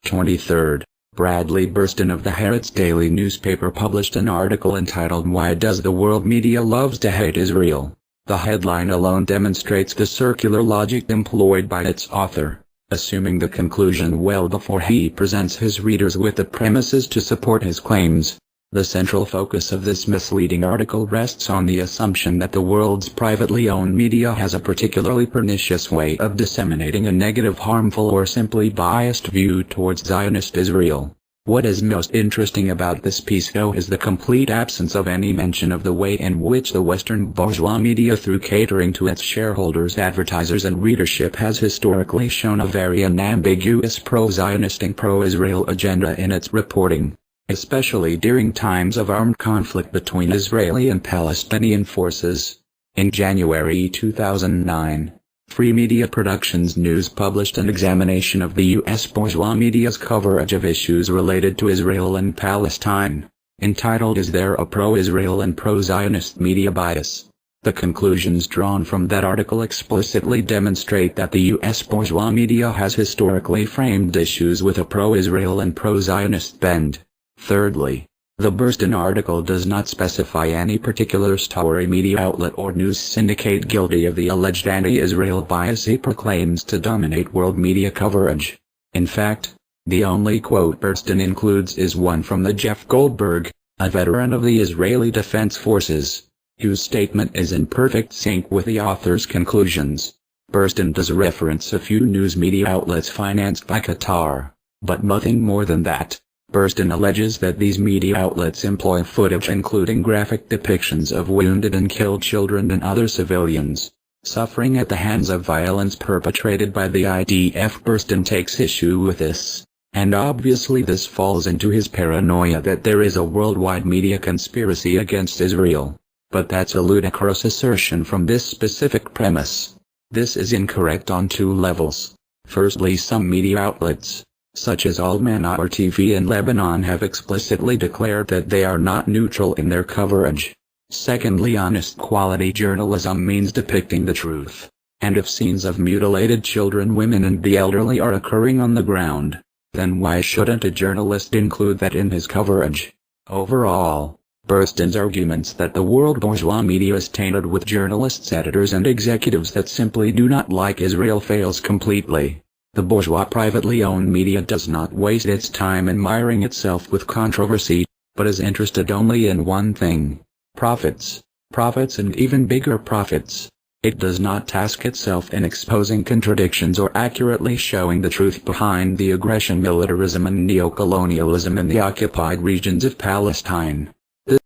23rd, Bradley Burston of the Ha'aretz Daily newspaper published an article entitled "Why Does the World Media Loves to Hate Israel?" The headline alone demonstrates the circular logic employed by its author, assuming the conclusion well before he presents his readers with the premises to support his claims. The central focus of this misleading article rests on the assumption that the world's privately owned media has a particularly pernicious way of disseminating a negative, harmful, or simply biased view towards Zionist Israel. What is most interesting about this piece, though, is the complete absence of any mention of the way in which the Western bourgeois media, through catering to its shareholders, advertisers, and readership, has historically shown a very unambiguous pro-Zionist and pro-Israel agenda in its reporting, especially during times of armed conflict between Israeli and Palestinian forces. In January 2009, Free Media Productions News published an examination of the U.S. bourgeois media's coverage of issues related to Israel and Palestine, entitled "Is There a Pro-Israel and Pro-Zionist Media Bias?" The conclusions drawn from that article explicitly demonstrate that the U.S. bourgeois media has historically framed issues with a pro-Israel and pro-Zionist bend. Thirdly, the Burston article does not specify any particular story, media outlet, or news syndicate guilty of the alleged anti-Israel bias he proclaims to dominate world media coverage. In fact, the only quote Burston includes is one from the Jeff Goldberg, a veteran of the Israeli Defense Forces, whose statement is in perfect sync with the author's conclusions. Burston does reference a few news media outlets financed by Qatar, but nothing more than that. Burston alleges that these media outlets employ footage including graphic depictions of wounded and killed children and other civilians suffering at the hands of violence perpetrated by the IDF. Burston takes issue with this, and obviously this falls into his paranoia that there is a worldwide media conspiracy against Israel. But that's a ludicrous assertion from this specific premise. This is incorrect on two levels. Firstly, some media outlets, such as Al-Manar TV in Lebanon, have explicitly declared that they are not neutral in their coverage. Secondly, honest quality journalism means depicting the truth, and if scenes of mutilated children, women, and the elderly are occurring on the ground, then why shouldn't a journalist include that in his coverage? Overall, Burston's arguments that the world bourgeois media is tainted with journalists, editors, and executives that simply do not like Israel fails completely. The bourgeois privately owned media does not waste its time admiring itself with controversy, but is interested only in one thing: profits. Profits, and even bigger profits. It does not task itself in exposing contradictions or accurately showing the truth behind the aggression, militarism, and neocolonialism in the occupied regions of Palestine.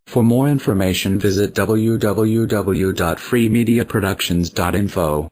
For more information, visit www.freemediaproductions.info.